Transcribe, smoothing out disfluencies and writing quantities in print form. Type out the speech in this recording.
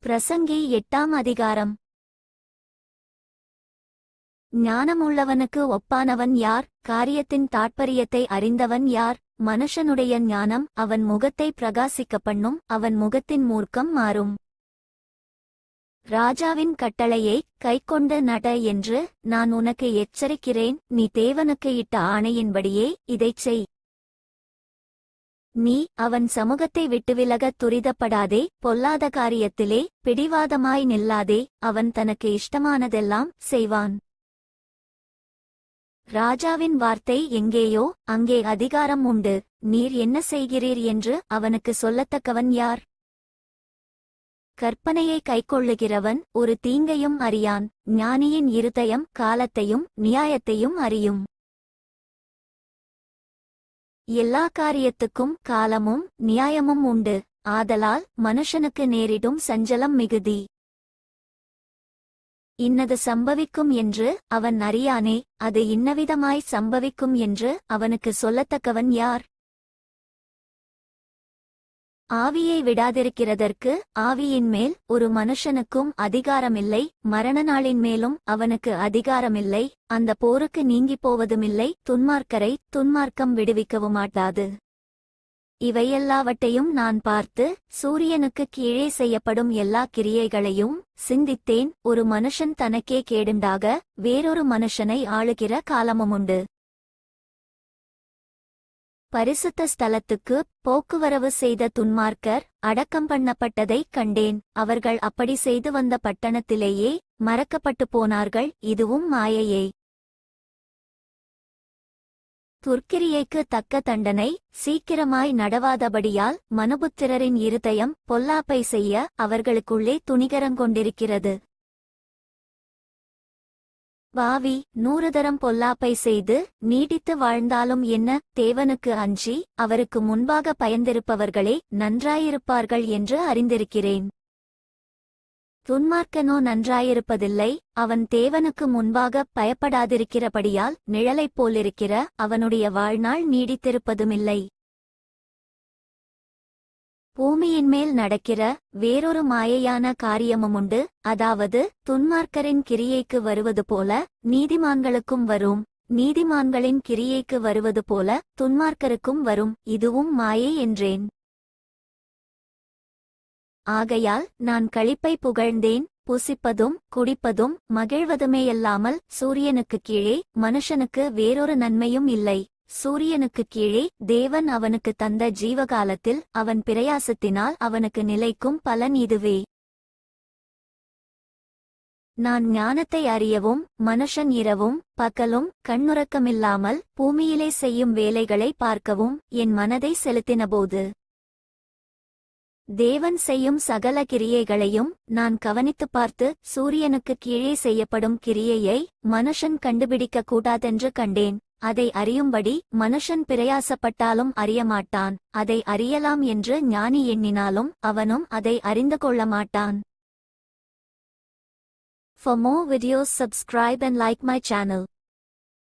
பிரசங்கி 8ஆம் அதிகாரம். ஞானமுள்ளவனுக்கு ஒப்பானவன் யார்? காரியத்தின் தாட்பரியத்தை அறிந்தவன் யார்? மனுஷனுடைய ஞானம் அவன் முகத்தை பிரகாசிக்க பண்ணும், அவன் முகத்தின் மூர்க்கம் மாறும். ராஜாவின் கட்டளையை கைக்கொண்டு நட என்று நான் உனக்கு எச்சரிக்கிறேன். நீ தேவனுக்கு இட்ட ஆணையின்படியே இதைச் செய். நீ அவன் சமூகத்தை விட்டு விலகத் துரிதப்படாதே, பொல்லாத காரியத்திலே பிடிவாதமாய் நில்லாதே. அவன் தனக்கு இஷ்டமானதெல்லாம் செய்வான். ராஜாவின் வார்த்தை எங்கேயோ அங்கே அதிகாரம் உண்டு. நீர் என்ன செய்கிறீர் என்று அவனுக்கு சொல்லத்தக்கவன் யார்? கற்பனையை கைக்கொள்ளுகிறவன் ஒரு தீங்கையும் அறியான். ஞானியின் இருதயம் காலத்தையும் நியாயத்தையும் அறியும். எல்லா காரியத்துக்கும் காலமும் நியாயமும் உண்டு. ஆதலால் மனுஷனுக்கு நேரிடும் சஞ்சலம் மிகுதி. இன்னது சம்பவிக்கும் என்று அவன் அறியானே, அது இன்னவிதமாய் சம்பவிக்கும் என்று அவனுக்கு சொல்லத்தக்கவன் யார்? ஆவியை விடாதிருக்கிறதற்கு ஆவியின்மேல் ஒரு மனுஷனுக்கும் அதிகாரமில்லை. மரண நாளின் மேலும் அவனுக்கு அதிகாரமில்லை. அந்த போருக்கு நீங்கிப் போவதுமில்லை. துன்மார்க்கரை துன்மார்க்கம் விடுவிக்கவுமாட்டாது. இவையெல்லாவற்றையும் நான் பார்த்து சூரியனுக்கு கீழே செய்யப்படும் எல்லா கிரியைகளையும் சிந்தித்தேன். ஒரு மனுஷன் தனக்கே கேடுண்டாக வேறொரு மனுஷனை ஆளுகிற காலமுமுண்டு. பரிசுத்த ஸ்தலத்துக்கு போக்குவரவு செய்த துன்மார்க்கர் அடக்கம் பண்ணப்பட்டதைக் கண்டேன். அவர்கள் அப்படி செய்து வந்த பட்டணத்திலேயே மறக்கப்பட்டு போனார்கள். இதுவும் மாயையே. துர்க்கிரியைக்கு தக்க தண்டனை சீக்கிரமாய் நடவாதபடியால் மனுபுத்திரரின் இருதயம் பொல்லாப்பை செய்ய அவர்களுக்குள்ளே துணிகரங்கொண்டிருக்கிறது. பாவி 100 தரம் பொல்லாப்பை செய்து நீடித்து வாழ்ந்தாலும் என்ன? தேவனுக்கு அஞ்சி அவருக்கு முன்பாக பயந்திருப்பவர்களே நன்றாயிருப்பார்கள் என்று அறிந்திருக்கிறேன். துன்மார்க்கனோ நன்றாயிருப்பதில்லை. அவன் தேவனுக்கு முன்பாக பயப்படாதிருக்கிறபடியால் நிழலைப் போலிருக்கிற அவனுடைய வாழ்நாள் நீடித்திருப்பதுமில்லை. பூமியின்மேல் நடக்கிற வேறொரு மாயையான காரியமுமுண்டு. அதாவது துன்மார்க்கரின் கிரியைக்கு வருவது போல நீதிமான்களுக்கும் வரும், நீதிமான்களின் கிரியைக்கு வருவது போல துன்மார்க்கருக்கும் வரும். இதுவும் மாயை என்றேன். ஆகையால் நான் களிப்பை புகழ்ந்தேன். புசிப்பதும் குடிப்பதும் மகிழ்வதுமேயல்லாமல் சூரியனுக்குக் கீழே மனுஷனுக்கு வேறொரு நன்மையும் இல்லை. சூரியனுக்குக் கீழே தேவன் அவனுக்கு தந்த ஜீவகாலத்தில் அவன் பிரயாசத்தினால் அவனுக்கு நிலைக்கும் பலன் இதுவே. நான் ஞானத்தை அறியவும் மனுஷன் இரவும் பகலும் கண்ணுறக்கமில்லாமல் பூமியிலே செய்யும் வேலைகளை பார்க்கவும் என் மனதை செலுத்தினபோது தேவன் செய்யும் சகல கிரியைகளையும் நான் கவனித்துப் பார்த்து சூரியனுக்குக் கீழே செய்யப்படும் கிரியையை மனுஷன் கண்டுபிடிக்க கூடாதென்று கண்டேன். அதை அறியும்படி மனுஷன் பிரயாசப்பட்டாலும் அறியமாட்டான். அதை அறியலாம் என்று ஞானி எண்ணினாலும் அவனும் அதை அறிந்து கொள்ள மாட்டான். For more videos subscribe and like my channel.